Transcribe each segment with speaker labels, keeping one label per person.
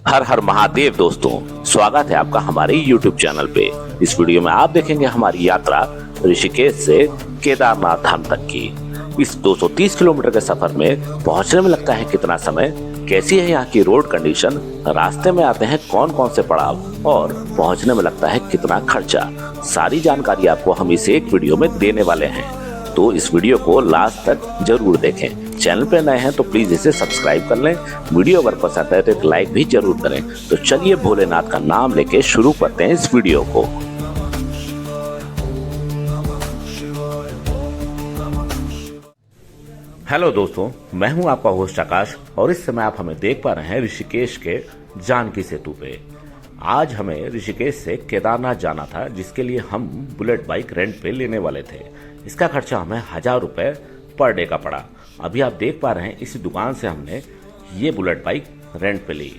Speaker 1: हर हर महादेव दोस्तों, स्वागत है आपका हमारे YouTube चैनल पे। इस वीडियो में आप देखेंगे हमारी यात्रा ऋषिकेश से केदारनाथ धाम तक की। इस 230 किलोमीटर के सफर में पहुंचने में लगता है कितना समय, कैसी है यहाँ की रोड कंडीशन, रास्ते में आते हैं कौन कौन से पड़ाव और पहुंचने में लगता है कितना खर्चा, सारी जानकारी आपको हम इस एक वीडियो में देने वाले हैं। तो इस वीडियो को लास्ट तक जरूर देखें। चैनल पे नए हैं तो प्लीज इसे सब्सक्राइब कर लें। वीडियो अगर पसंद है तो एक लाइक भी जरूर करें। तो चलिए भोलेनाथ का नाम लेके शुरू करते हैं इस वीडियो को। हेलो दोस्तों, मैं हूं आपका होस्ट आकाश और इस समय आप हमें देख पा रहे हैं ऋषिकेश के जानकी सेतु पे। आज हमें ऋषिकेश से केदारनाथ जाना था, जिसके लिए हम बुलेट बाइक रेंट पे लेने वाले थे। इसका खर्चा हमें 1000 रुपए पर डे का पड़ा। अभी आप देख पा रहे हैं इसी दुकान से हमने ये बुलेट बाइक रेंट पे ली।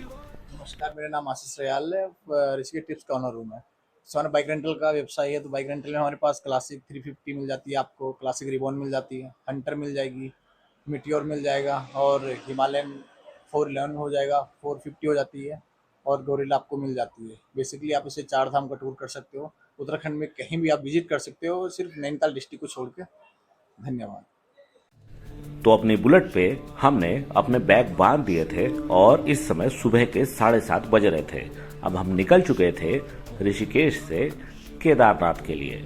Speaker 2: नमस्कार, मेरा नाम आशीष रयाल है। ऋषिकेश टिप्स का ऑनर हूँ मैं। हमारा बाइक रेंटल का व्यवसाय है। तो बाइक रेंटल में हमारे पास क्लासिक 350 मिल जाती है, आपको क्लासिक रिबॉन मिल जाती है, हंटर मिल जाएगी, मीटियोर मिल जाएगा और हिमालयन 411 हो जाएगा, 450 हो जाती है और गोरिल्ला आपको मिल जाती है। बेसिकली आप इसे 4 धाम का टूर कर सकते हो। उत्तराखंड में कहीं भी आप विजिट कर सकते हो, सिर्फ नैनीताल डिस्ट्रिक्ट को छोड़ के। धन्यवाद।
Speaker 1: तो अपनी बुलेट पे हमने अपने बैग बांध दिए थे और इस समय सुबह के 7:30 बज रहे थे। अब हम निकल चुके थे ऋषिकेश से केदारनाथ के लिए।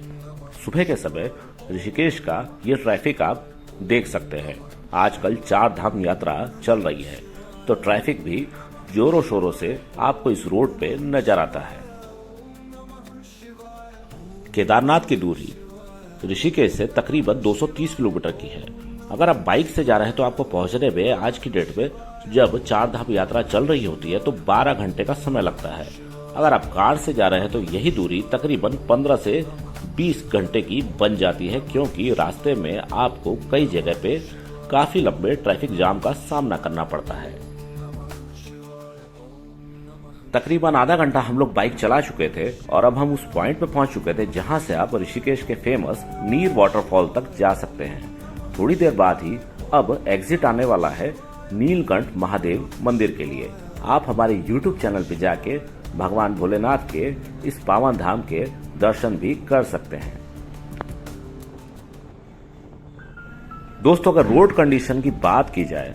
Speaker 1: सुबह के समय ऋषिकेश का ये ट्रैफिक आप देख सकते हैं। आजकल 4 धाम यात्रा चल रही है, तो ट्रैफिक भी जोरों शोरों से आपको इस रोड पे नजर आता है। केदारनाथ की दूरी ऋषिकेश से तकरीबन 230 किलोमीटर की है। अगर आप बाइक से जा रहे हैं तो आपको पहुंचने में आज की डेट में, जब 4 धाम यात्रा चल रही होती है, तो 12 घंटे का समय लगता है। अगर आप कार से जा रहे हैं तो यही दूरी तकरीबन 15 से 20 घंटे की बन जाती है, क्योंकि रास्ते में आपको कई जगह पे काफी लंबे ट्रैफिक जाम का सामना करना पड़ता है। तकरीबन आधा घंटा हम लोग बाइक चला चुके थे और अब हम उस पॉइंट पे पहुंच चुके थे जहां से आप ऋषिकेश के फेमस नीर वाटरफॉल तक जा सकते हैं। थोड़ी देर बाद ही अब एग्जिट आने वाला है नीलकंठ महादेव मंदिर के लिए। आप हमारे YouTube चैनल पे जाके भगवान भोलेनाथ के इस पावन धाम के दर्शन भी कर सकते हैं। दोस्तों, अगर रोड कंडीशन की बात की जाए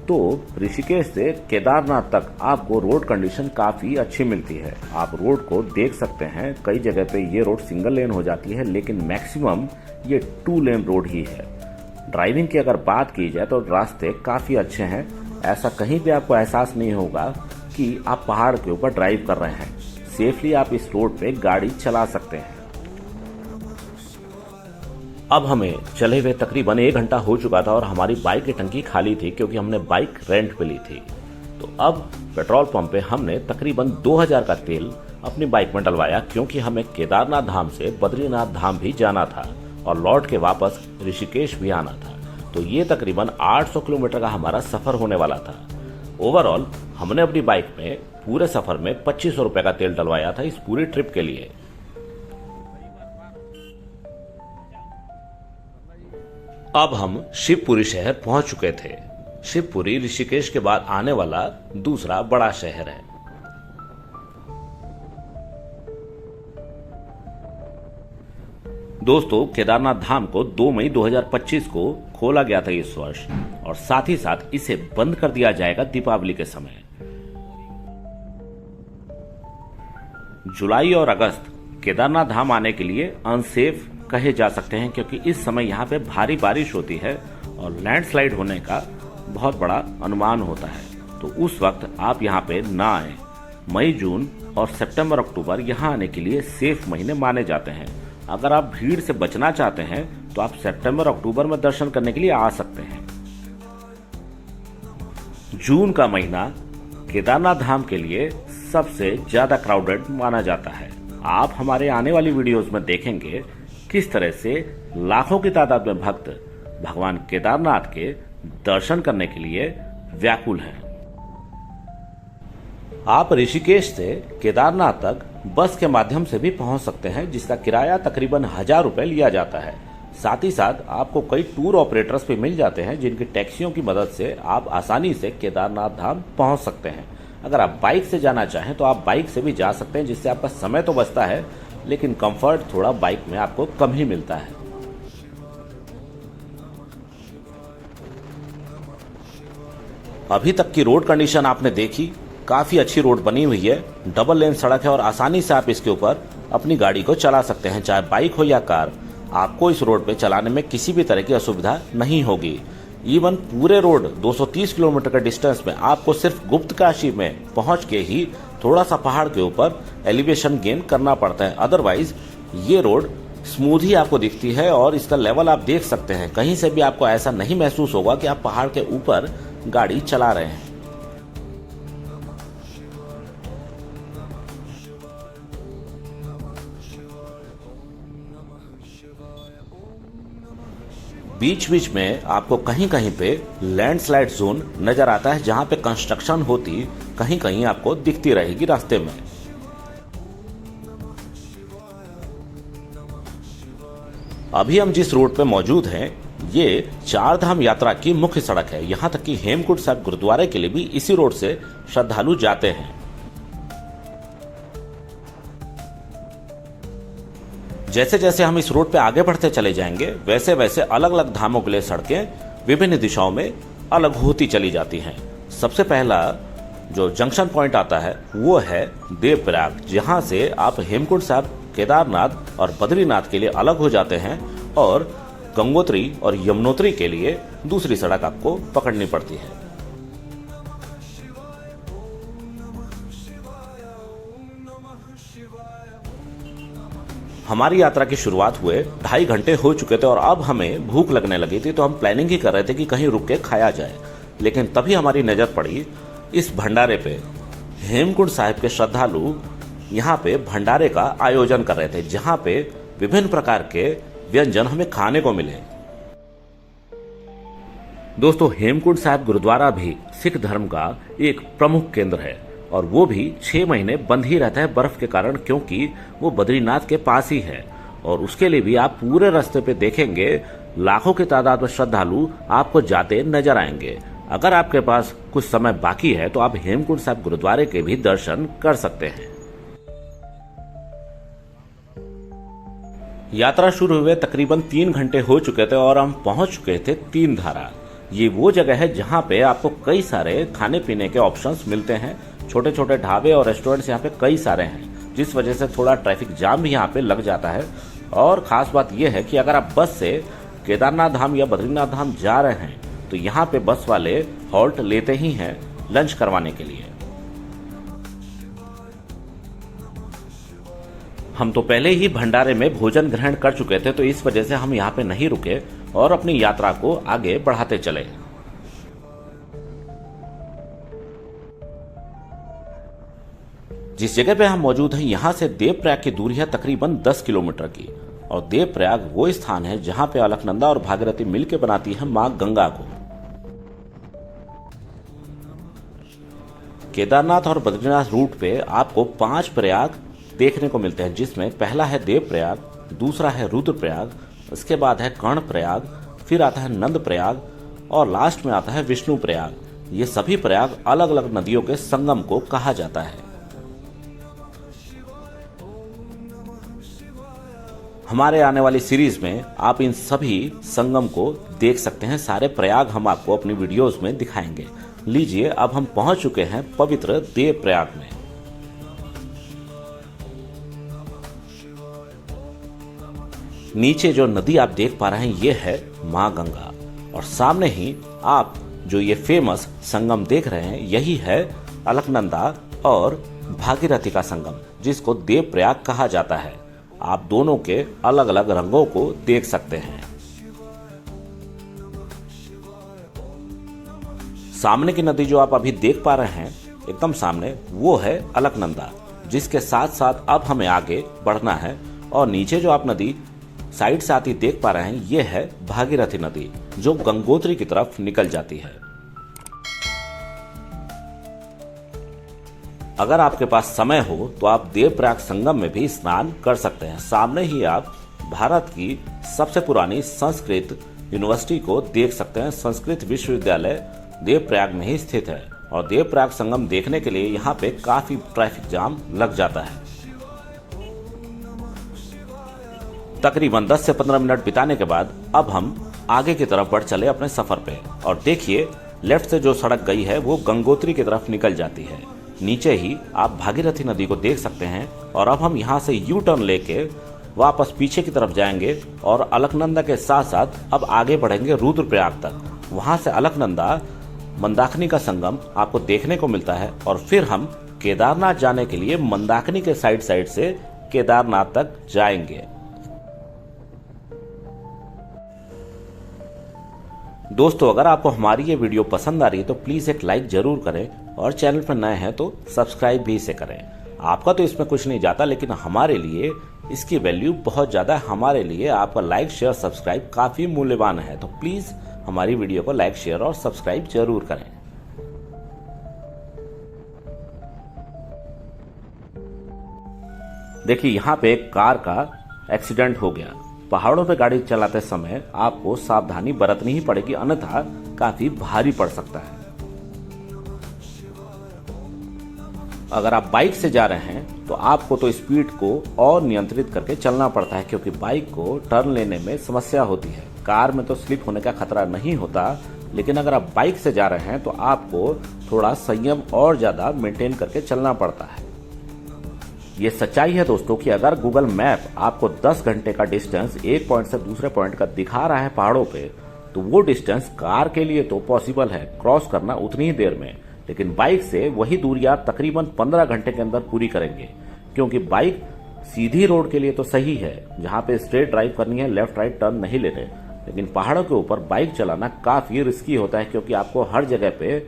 Speaker 1: तो ऋषिकेश से केदारनाथ तक आपको रोड कंडीशन काफी अच्छी मिलती है। आप रोड को देख सकते हैं, कई जगह पे ये रोड सिंगल लेन हो जाती है, लेकिन मैक्सिमम ये 2 लेन रोड ही है। ड्राइविंग की अगर बात की जाए तो रास्ते काफी अच्छे हैं। ऐसा कहीं भी आपको एहसास नहीं होगा कि आप पहाड़ के ऊपर ड्राइव कर रहे हैं। सेफली आप इस रोड पे गाड़ी चला सकते हैं। अब हमें चले हुए तकरीबन 1 घंटा हो चुका था और हमारी बाइक की टंकी खाली थी, क्योंकि हमने बाइक रेंट पे ली थी। तो अब पेट्रोल पंप पे हमने तकरीबन 2000 का तेल अपनी बाइक में डलवाया, क्योंकि हमें केदारनाथ धाम से बद्रीनाथ धाम भी जाना था और लौट के वापस ऋषिकेश भी आना था। तो ये तकरीबन 800 किलोमीटर का हमारा सफर होने वाला था। ओवरऑल हमने अपनी बाइक में पूरे सफर में 2500 रुपए का तेल डलवाया था इस पूरी ट्रिप के लिए। अब हम शिवपुरी शहर पहुंच चुके थे। शिवपुरी ऋषिकेश के बाद आने वाला दूसरा बड़ा शहर है। दोस्तों, केदारनाथ धाम को 2 मई 2025 को खोला गया था इस वर्ष, और साथ ही साथ इसे बंद कर दिया जाएगा दीपावली के समय। जुलाई और अगस्त केदारनाथ धाम आने के लिए अनसेफ कहे जा सकते हैं, क्योंकि इस समय यहाँ पे भारी बारिश होती है और लैंडस्लाइड होने का बहुत बड़ा अनुमान होता है। तो उस वक्त आप यहाँ पे ना आए। मई, जून और सितंबर, अक्टूबर यहाँ आने के लिए सेफ महीने माने जाते हैं। अगर आप भीड़ से बचना चाहते हैं तो आप सितंबर, अक्टूबर में दर्शन करने के लिए आ सकते हैं। जून का महीना केदारनाथ धाम के लिए सबसे ज्यादा क्राउडेड माना जाता है। आप हमारे आने वाली वीडियोस में देखेंगे किस तरह से लाखों की तादाद में भक्त भगवान केदारनाथ के दर्शन करने के लिए व्याकुल हैं। आप ऋषिकेश से केदारनाथ तक बस के माध्यम से भी पहुंच सकते हैं, जिसका किराया तकरीबन 1000 रुपए लिया जाता है। साथ ही साथ आपको कई टूर ऑपरेटर्स भी मिल जाते हैं, जिनकी टैक्सियों की मदद से आप आसानी से केदारनाथ धाम पहुंच सकते हैं। अगर आप बाइक से जाना चाहें तो आप बाइक से भी जा सकते हैं, जिससे आपका समय तो बचता है लेकिन कंफर्ट थोड़ा बाइक में आपको कम ही मिलता है। अभी तक की रोड कंडीशन आपने देखी, काफी अच्छी रोड बनी हुई है, डबल लेन सड़क है और आसानी से आप इसके ऊपर अपनी गाड़ी को चला सकते हैं, चाहे बाइक हो या कार। आपको इस रोड पे चलाने में किसी भी तरह की असुविधा नहीं होगी। इवन पूरे रोड 230 किलोमीटर के डिस्टेंस में आपको सिर्फ गुप्तकाशी में पहुंच के ही थोड़ा सा पहाड़ के ऊपर एलिवेशन गेन करना पड़ता है, अदरवाइज ये रोड स्मूथ ही आपको दिखती है और इसका लेवल आप देख सकते हैं। कहीं से भी आपको ऐसा नहीं महसूस होगा कि आप पहाड़ के ऊपर गाड़ी चला रहे हैं। बीच बीच में आपको कहीं कहीं पे लैंडस्लाइड जोन नजर आता है, जहां पे कंस्ट्रक्शन होती कहीं कहीं आपको दिखती रहेगी रास्ते में। अभी हम जिस रोड पे मौजूद हैं, ये चार धाम यात्रा की मुख्य सड़क है। यहां तक कि हेमकुंड साहिब गुरुद्वारे के लिए भी इसी रोड से श्रद्धालु जाते हैं। जैसे जैसे हम इस रोड पे आगे बढ़ते चले जाएंगे, वैसे वैसे अलग अलग धामों के लिए सड़कें विभिन्न दिशाओं में अलग होती चली जाती हैं। सबसे पहला जो जंक्शन पॉइंट आता है वो है देवप्रयाग, जहां से आप हेमकुंड साहिब, केदारनाथ और बद्रीनाथ के लिए अलग हो जाते हैं और गंगोत्री और यमुनोत्री के लिए दूसरी सड़क आपको पकड़नी पड़ती है। हमारी यात्रा की शुरुआत हुए 2.5 घंटे हो चुके थे और अब हमें भूख लगने लगी थी, तो हम प्लानिंग ही कर रहे थे कि कहीं रुक के खाया जाए। लेकिन तभी हमारी नजर पड़ी इस भंडारे पे। हेमकुंड साहिब के श्रद्धालु यहाँ पे भंडारे का आयोजन कर रहे थे, जहाँ पे विभिन्न प्रकार के व्यंजन हमें खाने को मिले। दोस्तों, हेमकुंड साहिब गुरुद्वारा भी सिख धर्म का एक प्रमुख केंद्र है और वो भी 6 महीने बंद ही रहता है बर्फ के कारण, क्योंकि वो बद्रीनाथ के पास ही है। और उसके लिए भी आप पूरे रास्ते पे देखेंगे लाखों की तादाद में श्रद्धालु आपको जाते नजर आएंगे। अगर आपके पास कुछ समय बाकी है तो आप हेमकुंड साहिब गुरुद्वारे के भी दर्शन कर सकते हैं। यात्रा शुरू हुए तकरीबन 3 घंटे हो चुके थे और हम पहुंच चुके थे तीन धारा। ये वो जगह है जहां पे आपको कई सारे खाने पीने के ऑप्शंस मिलते हैं। छोटे छोटे ढाबे और रेस्टोरेंट्स यहाँ पे कई सारे हैं, जिस वजह से थोड़ा ट्रैफिक जाम भी यहाँ पे लग जाता है। और खास बात यह है कि अगर आप बस से केदारनाथ धाम या बद्रीनाथ धाम जा रहे हैं तो यहाँ पे बस वाले हॉल्ट लेते ही हैं लंच करवाने के लिए। हम तो पहले ही भंडारे में भोजन ग्रहण कर चुके थे, तो इस वजह से हम यहाँ पे नहीं रुके और अपनी यात्रा को आगे बढ़ाते चले। जिस जगह पे हम मौजूद हैं, यहाँ से देवप्रयाग की दूरी है तकरीबन 10 किलोमीटर की। और देवप्रयाग वो स्थान है जहां पे अलकनंदा और भागीरथी मिलकर बनाती है मां गंगा को। केदारनाथ और बद्रीनाथ रूट पे आपको 5 प्रयाग देखने को मिलते हैं, जिसमें पहला है देवप्रयाग, दूसरा है रुद्रप्रयाग, इसके बाद है कर्णप्रयाग, फिर आता है नंदप्रयाग और लास्ट में आता है विष्णुप्रयाग। ये सभी प्रयाग अलग अलग नदियों के संगम को कहा जाता है। हमारे आने वाली सीरीज में आप इन सभी संगम को देख सकते हैं। सारे प्रयाग हम आपको अपनी वीडियोस में दिखाएंगे। लीजिए, अब हम पहुंच चुके हैं पवित्र देवप्रयाग में। नीचे जो नदी आप देख पा रहे हैं ये है मां गंगा और सामने ही आप जो ये फेमस संगम देख रहे हैं यही है अलकनंदा और भागीरथी का संगम, जिसको देवप्रयाग कहा जाता है। आप दोनों के अलग अलग रंगों को देख सकते हैं। सामने की नदी जो आप अभी देख पा रहे हैं एकदम सामने, वो है अलकनंदा, जिसके साथ साथ अब हमें आगे बढ़ना है। और नीचे जो आप नदी साइड से आती देख पा रहे हैं ये है भागीरथी नदी, जो गंगोत्री की तरफ निकल जाती है। अगर आपके पास समय हो तो आप देवप्रयाग संगम में भी स्नान कर सकते हैं। सामने ही आप भारत की सबसे पुरानी संस्कृत यूनिवर्सिटी को देख सकते हैं। संस्कृत विश्वविद्यालय देवप्रयाग में ही स्थित है और देवप्रयाग संगम देखने के लिए यहाँ पे काफी ट्रैफिक जाम लग जाता है। तकरीबन 10 से 15 मिनट बिताने के बाद अब हम आगे की तरफ बढ़ चले अपने सफर पे। और देखिए लेफ्ट से जो सड़क गई है वो गंगोत्री की तरफ निकल जाती है। नीचे ही आप भागीरथी नदी को देख सकते हैं। और अब हम यहाँ से यू टर्न लेके वापस पीछे की तरफ जाएंगे और अलकनंदा के साथ साथ अब आगे बढ़ेंगे रुद्रप्रयाग तक। वहां से अलकनंदा मंदाकिनी का संगम आपको देखने को मिलता है और फिर हम केदारनाथ जाने के लिए मंदाकिनी के साइड से केदारनाथ तक जाएंगे। दोस्तों अगर आपको हमारी ये वीडियो पसंद आ रही है तो प्लीज एक लाइक जरूर करें और चैनल पर नए हैं तो सब्सक्राइब भी इसे करें। आपका तो इसमें कुछ नहीं जाता, लेकिन हमारे लिए इसकी वैल्यू बहुत ज्यादा है। हमारे लिए आपका लाइक शेयर सब्सक्राइब काफी मूल्यवान है, तो प्लीज हमारी वीडियो को लाइक शेयर और सब्सक्राइब जरूर करें। देखिए यहाँ पे एक कार का एक्सीडेंट हो गया। पहाड़ों पे गाड़ी चलाते समय आपको सावधानी बरतनी ही पड़ेगी, अन्यथा काफी भारी पड़ सकता है। अगर आप बाइक से जा रहे हैं तो आपको तो स्पीड को और नियंत्रित करके चलना पड़ता है, क्योंकि बाइक को टर्न लेने में समस्या होती है। कार में तो स्लिप होने का खतरा नहीं होता, लेकिन अगर आप बाइक से जा रहे हैं तो आपको थोड़ा संयम और ज्यादा मेंटेन करके चलना पड़ता है। ये सच्चाई है दोस्तों कि अगर गूगल मैप आपको 10 घंटे का डिस्टेंस एक पॉइंट से दूसरे पॉइंट का दिखा रहा है पहाड़ों पे, तो वो डिस्टेंस कार के लिए तो पॉसिबल है क्रॉस करना उतनी ही देर में, लेकिन बाइक से वही दूरी आप तकरीबन 15 घंटे के अंदर पूरी करेंगे। क्योंकि बाइक सीधी रोड के लिए तो सही है, जहां पे स्ट्रेट ड्राइव करनी है, लेफ्ट राइट टर्न नहीं लेने, लेकिन पहाड़ों के ऊपर बाइक चलाना काफी रिस्की होता है, क्योंकि आपको हर जगह पे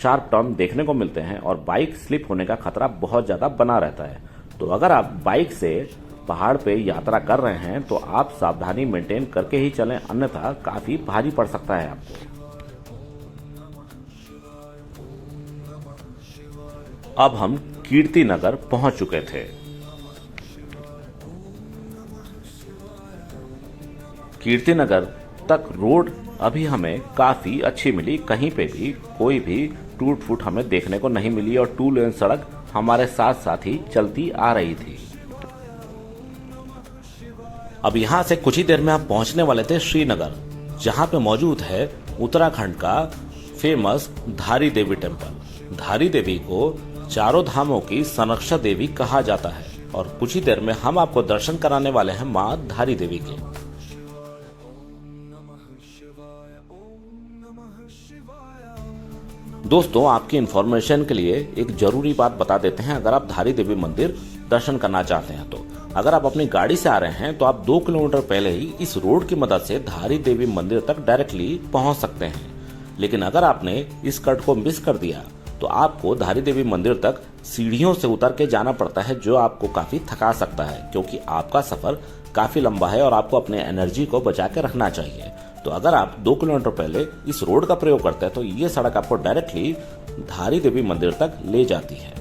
Speaker 1: शार्प टर्न देखने को मिलते हैं और बाइक स्लिप होने का खतरा बहुत ज्यादा बना रहता है। तो अगर आप बाइक से पहाड़ पे यात्रा कर रहे हैं तो आप सावधानी मेंटेन करके ही चलें, अन्यथा काफी भारी पड़ सकता है आपको। अब हम कीर्तिनगर पहुंच चुके थे। कीर्तिनगर तक रोड अभी हमें काफी अच्छी मिली, कहीं पे भी कोई भी टूट फूट हमें देखने को नहीं मिली और 2 लेन सड़क हमारे साथ साथ ही चलती आ रही थी। अब यहां से कुछ ही देर में हम पहुंचने वाले थे श्रीनगर, जहां पे मौजूद है उत्तराखंड का फेमस धारी देवी टेम्पल। धारी देवी को चारों धामों की संरक्षक देवी कहा जाता है और कुछ ही देर में हम आपको दर्शन कराने वाले हैं मां धारी देवी के। दोस्तों आपकी इंफॉर्मेशन के लिए एक जरूरी बात बता देते हैं। अगर आप धारी देवी मंदिर दर्शन करना चाहते हैं तो अगर आप अपनी गाड़ी से आ रहे हैं तो आप 2 किलोमीटर पहले ही इस रोड की मदद से धारी देवी मंदिर तक डायरेक्टली पहुंच सकते हैं। लेकिन अगर आपने इस कट को मिस कर दिया तो आपको धारी देवी मंदिर तक सीढ़ियों से उतर के जाना पड़ता है, जो आपको काफी थका सकता है, क्योंकि आपका सफर काफी लंबा है और आपको अपने एनर्जी को बचा के रखना चाहिए। तो अगर आप 2 किलोमीटर पहले इस रोड का प्रयोग करते हैं तो ये सड़क आपको डायरेक्टली धारी देवी मंदिर तक ले जाती है।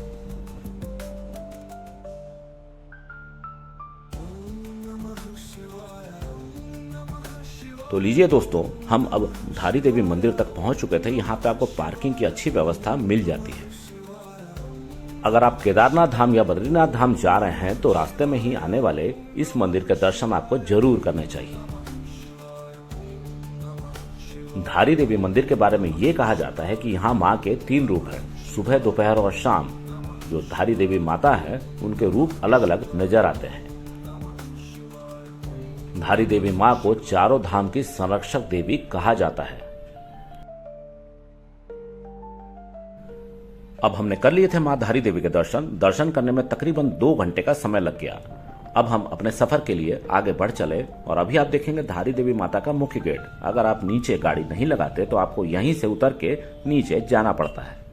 Speaker 1: तो लीजिए दोस्तों, हम अब धारी देवी मंदिर तक पहुंच चुके थे। यहाँ पे आपको पार्किंग की अच्छी व्यवस्था मिल जाती है। अगर आप केदारनाथ धाम या बद्रीनाथ धाम जा रहे हैं तो रास्ते में ही आने वाले इस मंदिर के दर्शन आपको जरूर करने चाहिए। धारी देवी मंदिर के बारे में ये कहा जाता है कि यहाँ माँ के 3 रूप हैं, सुबह, दोपहर और शाम। जो धारी देवी माता है उनके रूप अलग अलग नजर आते हैं। धारी देवी माँ को चारों धाम की संरक्षक देवी कहा जाता है। अब हमने कर लिए थे माँ धारी देवी के दर्शन करने में तकरीबन 2 घंटे का समय लग गया। अब हम अपने सफर के लिए आगे बढ़ चले और अभी आप देखेंगे धारी देवी माता का मुख्य गेट। अगर आप नीचे गाड़ी नहीं लगाते तो आपको यहीं से उतर के नीचे जाना पड़ता है।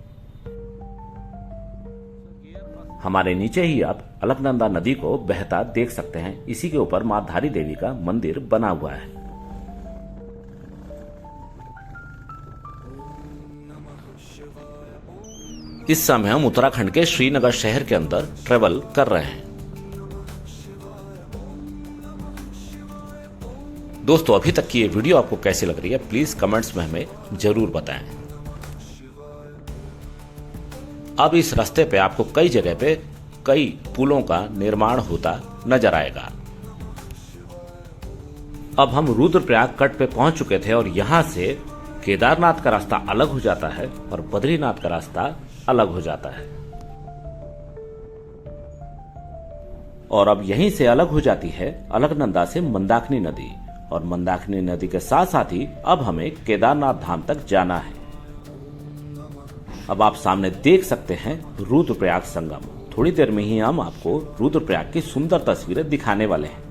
Speaker 1: हमारे नीचे ही आप अलकनंदा नदी को बहता देख सकते हैं। इसी के ऊपर मां धारी देवी का मंदिर बना हुआ है। इस समय हम उत्तराखंड के श्रीनगर शहर के अंदर ट्रेवल कर रहे हैं। दोस्तों अभी तक की ये वीडियो आपको कैसी लग रही है प्लीज कमेंट्स में हमें जरूर बताएं। अब इस रास्ते पे आपको कई जगह पे कई पुलों का निर्माण होता नजर आएगा। अब हम रुद्रप्रयाग कट पे पहुंच चुके थे और यहाँ से केदारनाथ का रास्ता अलग हो जाता है और बद्रीनाथ का रास्ता अलग हो जाता है। और अब यहीं से अलग हो जाती है अलकनंदा से मंदाकिनी नदी, और मंदाकिनी नदी के साथ साथ ही अब हमें केदारनाथ धाम तक जाना है। अब आप सामने देख सकते हैं रुद्रप्रयाग संगम। थोड़ी देर में ही हम आपको रुद्रप्रयाग की सुंदर तस्वीरें दिखाने वाले हैं।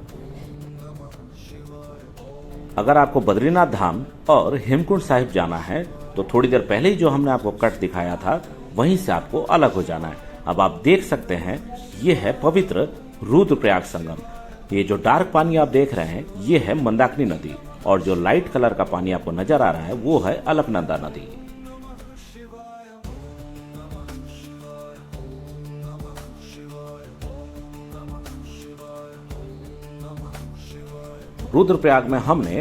Speaker 1: अगर आपको बद्रीनाथ धाम और हेमकुंड साहिब जाना है तो थोड़ी देर पहले ही जो हमने आपको कट दिखाया था वहीं से आपको अलग हो जाना है। अब आप देख सकते हैं ये है पवित्र रुद्रप्रयाग संगम। ये जो डार्क पानी आप देख रहे हैं ये है मंदाकिनी नदी, और जो लाइट कलर का पानी आपको नजर आ रहा है वो है अलकनंदा नदी। रुद्रप्रयाग में हमने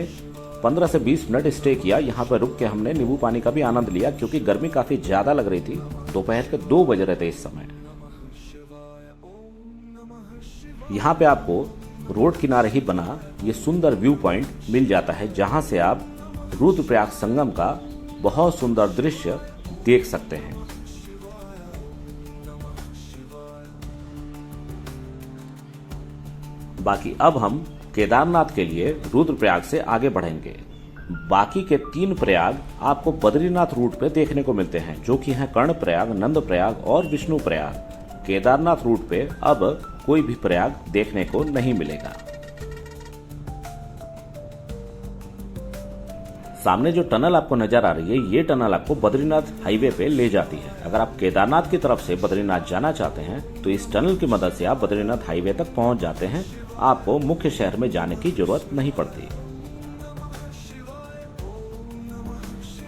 Speaker 1: 15 से 20 मिनट स्टे किया। यहाँ पर रुक के हमने नींबू पानी का भी आनंद लिया क्योंकि गर्मी काफी ज्यादा लग रही थी। दोपहर के 2 बज रहे थे इस समय। यहाँ पे आपको रोड किनारे ही बना ये सुंदर व्यू पॉइंट मिल जाता है जहां से आप रुद्रप्रयाग संगम का बहुत सुंदर दृश्य देख सकते हैं। बाकी अब हम केदारनाथ के लिए रुद्रप्रयाग से आगे बढ़ेंगे। बाकी के 3 प्रयाग आपको बद्रीनाथ रूट पे देखने को मिलते हैं, जो कि हैं कर्णप्रयाग, नंदप्रयाग और विष्णुप्रयाग। केदारनाथ रूट पे अब कोई भी प्रयाग देखने को नहीं मिलेगा। सामने जो टनल आपको नजर आ रही है ये टनल आपको बद्रीनाथ हाईवे पे ले जाती है। अगर आप केदारनाथ की तरफ से बद्रीनाथ जाना चाहते हैं तो इस टनल की मदद से आप बद्रीनाथ हाईवे तक पहुंच जाते हैं। आपको मुख्य शहर में जाने की जरूरत नहीं पड़ती।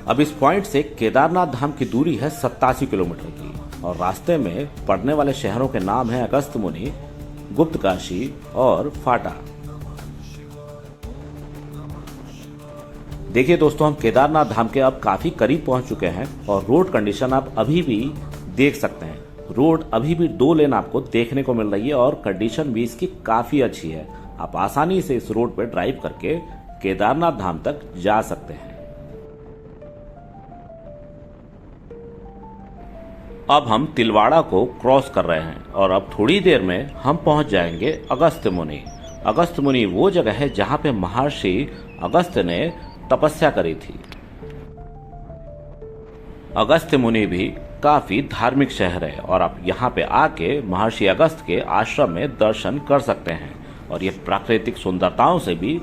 Speaker 1: अब इस पॉइंट से केदारनाथ धाम की दूरी है 87 किलोमीटर की, और रास्ते में पड़ने वाले शहरों के नाम हैं अगस्त्यमुनि, गुप्तकाशी और फाटा। देखिए दोस्तों, हम केदारनाथ धाम के अब काफी करीब पहुंच चुके हैं और रोड कंडीशन आप अभी भी देख सकते हैं। रोड अभी भी 2 लेन आपको देखने को मिल रही है और कंडीशन भी इसकी काफी अच्छी है। आप आसानी से इस रोड पर ड्राइव करके केदारनाथ धाम तक जा सकते हैं। अब हम तिलवाड़ा को क्रॉस कर रहे हैं और अब थोड़ी देर में हम पहुंच जाएंगे अगस्त्यमुनि। अगस्त्यमुनि वो जगह है जहां पे महर्षि अगस्त्य ने तपस्या करी थी। अगस्त्यमुनि भी काफी धार्मिक शहर है और आप यहाँ पे आके महर्षि अगस्त्य के आश्रम में दर्शन कर सकते हैं, और ये प्राकृतिक सुंदरताओं से भी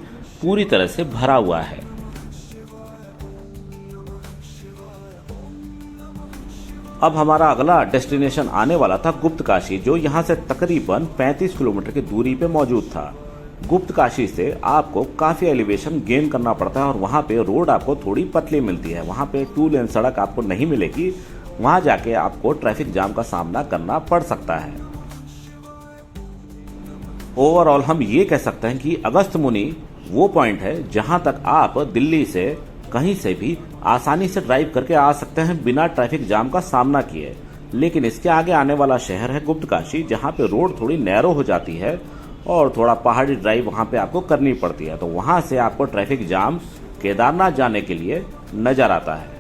Speaker 1: पूरी तरह से भरा हुआ है। अब हमारा अगला डेस्टिनेशन आने वाला था गुप्तकाशी, जो यहाँ से तकरीबन 35 किलोमीटर की दूरी पे मौजूद था। गुप्तकाशी से आपको काफी एलिवेशन गेन करना पड़ता है और वहाँ पे रोड आपको थोड़ी पतली मिलती है। वहाँ पे 2 लेन सड़क आपको नहीं मिलेगी। वहाँ जाके आपको ट्रैफिक जाम का सामना करना पड़ सकता है। ओवरऑल हम ये कह सकते हैं कि अगस्त्यमुनि वो पॉइंट है जहां तक आप दिल्ली से कहीं से भी आसानी से ड्राइव करके आ सकते हैं बिना ट्रैफिक जाम का सामना किए। लेकिन इसके आगे आने वाला शहर है गुप्तकाशी, जहां पे रोड थोड़ी नैरो हो जाती है और थोड़ा पहाड़ी ड्राइव वहां पे आपको करनी पड़ती है। तो वहां से आपको ट्रैफिक जाम केदारनाथ जाने के लिए नजर आता है।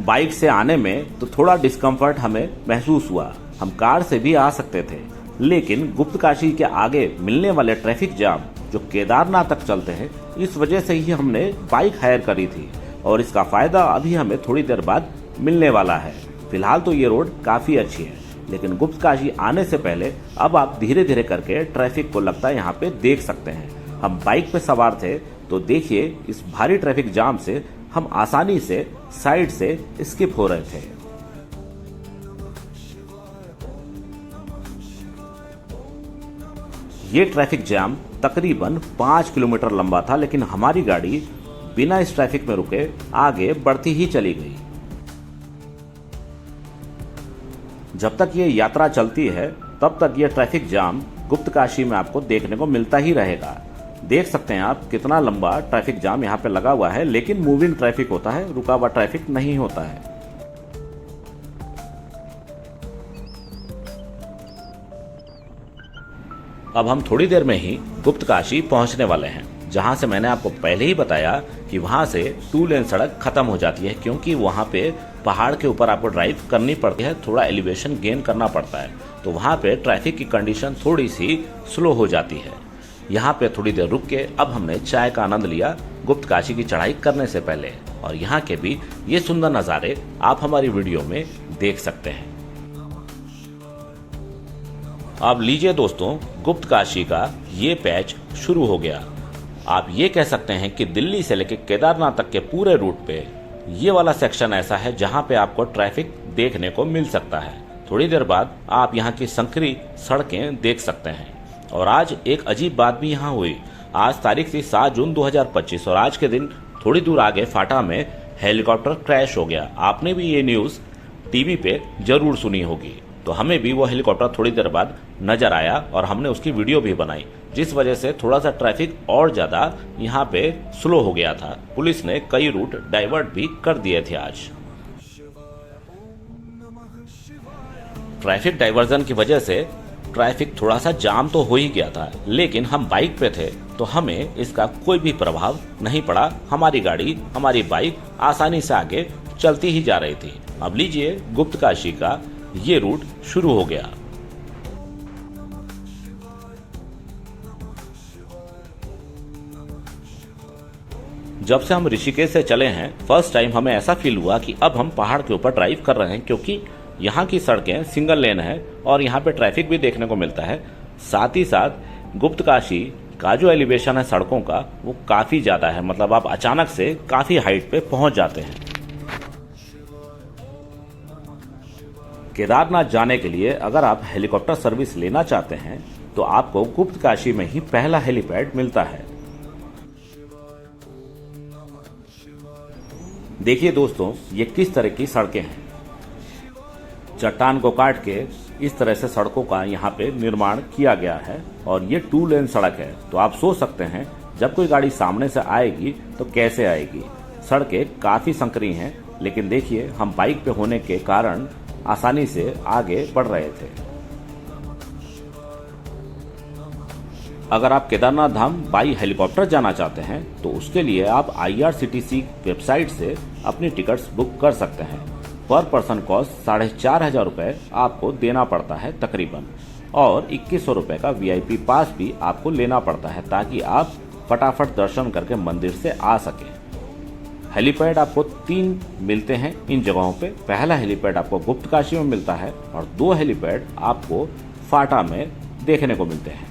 Speaker 1: बाइक से आने में तो थोड़ा डिस्कम्फर्ट हमें महसूस हुआ। हम कार से भी आ सकते थे, लेकिन गुप्तकाशी के आगे मिलने वाले ट्रैफिक जाम जो केदारनाथ तक चलते हैं, इस वजह से ही हमने बाइक हायर करी थी और इसका फायदा अभी हमें थोड़ी देर बाद मिलने वाला है। फिलहाल तो ये रोड काफी अच्छी है, लेकिन गुप्तकाशी आने से पहले अब आप धीरे धीरे करके ट्रैफिक को लगता है यहाँ पे देख सकते हैं। हम बाइक पे सवार थे तो देखिए इस भारी ट्रैफिक जाम से हम आसानी से साइड से स्किप हो रहे थे। ये ट्रैफिक जाम तकरीबन 5 किलोमीटर लंबा था, लेकिन हमारी गाड़ी बिना इस ट्रैफिक में रुके आगे बढ़ती ही चली गई। जब तक ये यात्रा चलती है तब तक ये ट्रैफिक जाम गुप्तकाशी में आपको देखने को मिलता ही रहेगा। देख सकते हैं आप कितना लंबा ट्रैफिक जाम यहाँ पे लगा हुआ है, लेकिन मूविंग ट्रैफिक होता है, रुका हुआ ट्रैफिक नहीं होता है। अब हम थोड़ी देर में ही गुप्तकाशी पहुंचने वाले हैं, जहां से मैंने आपको पहले ही बताया कि वहां से 2 लेन सड़क खत्म हो जाती है, क्योंकि वहां पे पहाड़ के ऊपर आपको ड्राइव करनी पड़ती है, थोड़ा एलिवेशन गेन करना पड़ता है, तो वहां पे ट्रैफिक की कंडीशन थोड़ी सी स्लो हो जाती है। यहाँ पे थोड़ी देर रुक के अब हमने चाय का आनंद लिया गुप्तकाशी की चढ़ाई करने से पहले, और यहाँ के भी ये सुंदर नज़ारे आप हमारी वीडियो में देख सकते हैं। अब लीजिए दोस्तों, गुप्तकाशी का ये पैच शुरू हो गया। आप ये कह सकते हैं कि दिल्ली से लेकर केदारनाथ तक के पूरे रूट पे ये वाला सेक्शन ऐसा है जहां पे आपको ट्रैफिक देखने को मिल सकता है। थोड़ी देर बाद आप यहां की संकरी सड़कें देख सकते हैं। और आज एक अजीब बात भी यहां हुई। आज तारीख थी 7 जून 2025 और आज के दिन थोड़ी दूर आगे फाटा में हेलीकॉप्टर क्रैश हो गया। आपने भी ये न्यूज़ टीवी पे जरूर सुनी होगी। तो हमें भी वो हेलीकॉप्टर थोड़ी देर बाद नजर आया और हमने उसकी वीडियो भी बनाई, जिस वजह से थोड़ा सा ट्रैफिक और ज़्यादा यहाँ पे स्लो हो गया था। पुलिस ने कई रूट डाइवर्ट भी कर दिए थे। आज ट्रैफिक डाइवर्जन की वजह से ट्रैफिक थोड़ा सा जाम तो हो ही गया था, लेकिन हम बाइक पे थे तो हमें इसका कोई भी प्रभाव नहीं पड़ा। हमारी गाड़ी, हमारी बाइक आसानी से आगे चलती ही जा रही थी। अब लीजिए, गुप्तकाशी का ये रूट शुरू हो गया। जब से हम ऋषिकेश से चले हैं, फर्स्ट टाइम हमें ऐसा फील हुआ कि अब हम पहाड़ के ऊपर ड्राइव कर रहे हैं, क्योंकि यहाँ की सड़कें सिंगल लेन है और यहाँ पे ट्रैफिक भी देखने को मिलता है। साथ ही साथ गुप्तकाशी का जो एलिवेशन है सड़कों का, वो काफी ज्यादा है, मतलब आप अचानक से काफी हाइट पे पहुंच जाते हैं। केदारनाथ जाने के लिए अगर आप हेलीकॉप्टर सर्विस लेना चाहते हैं तो आपको गुप्तकाशी में ही पहला हेलीपैड मिलता है। देखिए दोस्तों, ये किस तरह की सड़कें हैं। चट्टान को काट के इस तरह से सड़कों का यहाँ पे निर्माण किया गया है और ये 2 लेन सड़क है। तो आप सोच सकते हैं जब कोई गाड़ी सामने से आएगी तो कैसे आएगी। सड़कें काफी संकरी हैं, लेकिन देखिए हम बाइक पे होने के कारण आसानी से आगे बढ़ रहे थे। अगर आप केदारनाथ धाम बाई हेलीकॉप्टर जाना चाहते हैं तो उसके लिए आप IRCTC वेबसाइट से अपनी टिकट्स बुक कर सकते हैं। पर पर्सन कॉस्ट 4,500 रुपये आपको देना पड़ता है तकरीबन, और 2100 रुपये का VIP पास भी आपको लेना पड़ता है, ताकि आप फटाफट दर्शन करके मंदिर से आ सकें। हेलीपैड आपको 3 मिलते हैं इन जगहों पे। पहला हेलीपैड आपको गुप्तकाशी में मिलता है और 2 हेलीपैड आपको फाटा में देखने को मिलते हैं।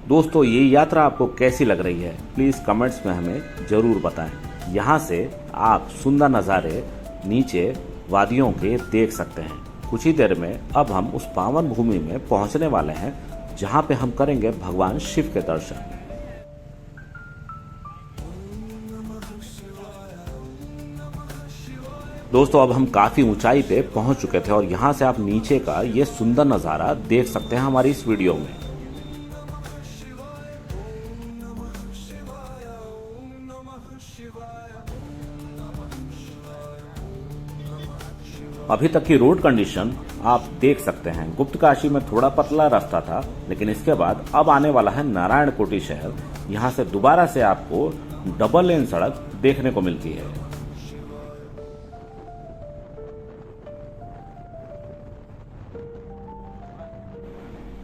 Speaker 1: दोस्तों, ये यात्रा आपको कैसी लग रही है, प्लीज कमेंट्स में हमें जरूर बताएं। यहाँ से आप सुंदर नज़ारे नीचे वादियों के देख सकते हैं। कुछ ही देर में अब हम उस पावन भूमि में पहुंचने वाले हैं जहां पे हम करेंगे भगवान शिव के दर्शन। दोस्तों, अब हम काफी ऊंचाई पे पहुंच चुके थे और यहाँ से आप नीचे का ये सुंदर नज़ारा देख सकते हैं हमारी इस वीडियो में। अभी तक की रोड कंडीशन आप देख सकते हैं। गुप्तकाशी में थोड़ा पतला रास्ता था, लेकिन इसके बाद अब आने वाला है नारायणकोटि शहर। यहाँ से दोबारा से आपको डबल लेन सड़क देखने को मिलती है।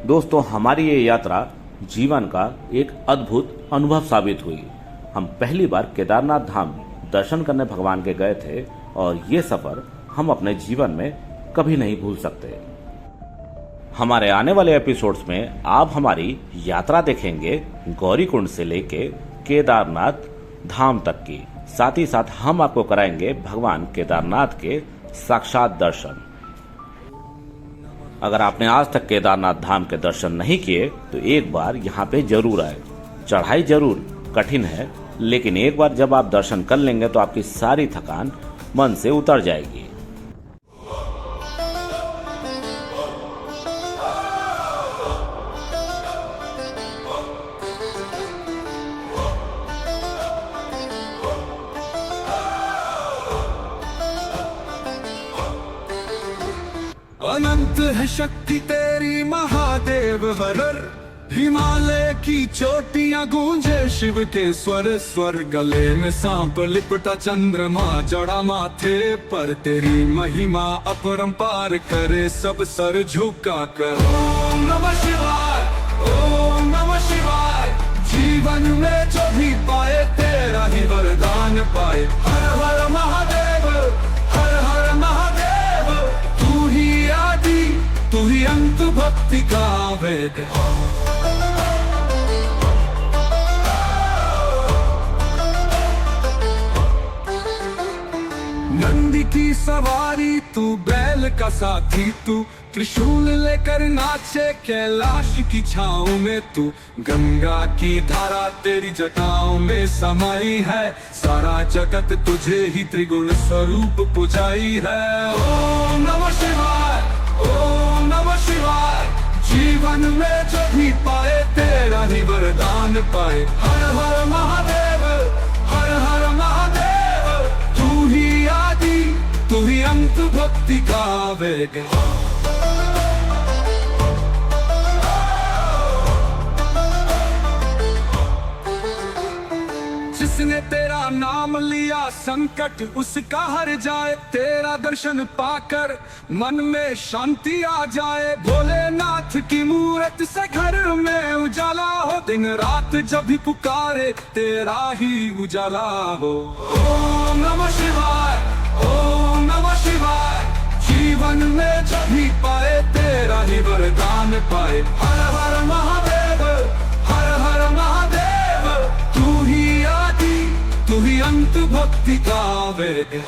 Speaker 1: दोस्तों, हमारी ये यात्रा जीवन का एक अद्भुत अनुभव साबित हुई। हम पहली बार केदारनाथ धाम दर्शन करने भगवान के गए थे और ये सफर हम अपने जीवन में कभी नहीं भूल सकते। हमारे आने वाले एपिसोड्स में आप हमारी यात्रा देखेंगे गौरीकुंड से लेके केदारनाथ धाम तक की। साथ ही साथ हम आपको कराएंगे भगवान केदारनाथ के साक्षात दर्शन। अगर आपने आज तक केदारनाथ धाम के दर्शन नहीं किए तो एक बार यहाँ पे जरूर आए। चढ़ाई जरूर कठिन है, लेकिन एक बार जब आप दर्शन कर लेंगे तो आपकी सारी थकान मन से उतर जाएगी।
Speaker 3: अनंत है शक्ति तेरी महादेव वरर, हिमालय की चोटियां गूंजे शिव के स्वर स्वर। गले में सांप लिपटा चंद्रमा जड़ा माथे पर, तेरी महिमा अपरंपार करे सब सर झुका कर। ओम नमः शिवाय, ओम नमः शिवाय। जीवन में जो भी पाए तेरा ही वरदान पाए। हर हर महादेव, हर हर महादेव। तू ही आदि, तू ही अंत, भक्ति का वेद। नंदी की सवारी तू, बैल का साथी तू, त्रिशूल लेकर नाचे कैलाश की छाँव में तू। गंगा की धारा तेरी जटाओं में समाई है, सारा जगत तुझे ही त्रिगुण स्वरूप पुजाई है। ओम नमः शिवाय, ओम नमः शिवाय। जीवन में जो भी पाए तेरा ही वरदान पाए। हर हर महादेव, हर हर महादेव। तू ही आदि, तू ही अंत, भक्ति का वेग। जिसने तेरा नाम लिया संकट उसका हर जाए। तेरा दर्शन पाकर मन में शांति आ जाए। भोलेनाथ की मूरत से घर में उजाला हो, दिन रात जब भी पुकारे तेरा ही उजाला हो। ओम नमः शिवाय, ओम नमः शिवाय। जीवन में जब भी पाए तेरा ही वरदान पाए। हर हर महादेव, हर हर महादेव। तू ही आदि, तू ही अंत, भक्ति का वेद।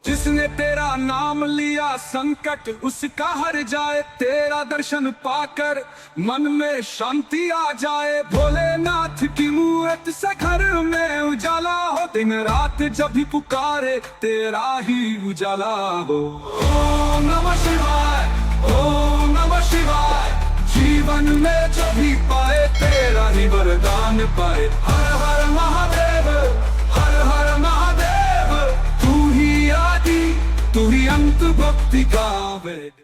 Speaker 3: जिसने तेरा नाम लिया संकट उसका हर जाए। तेरा दर्शन पाकर मन में शांति आ जाए। भोलेनाथ की मूरत से घर में उजाला हो, दिन रात जब भी पुकारे तेरा ही उजाला हो। ओम नमः शिवाय, ओम नमः शिवाय। जीवन में जो भी पाए तेरा ही वरदान पाए। हर हर महादेव, हर हर महादेव। तू ही आदि, तू ही अंत, भक्ति का वेद।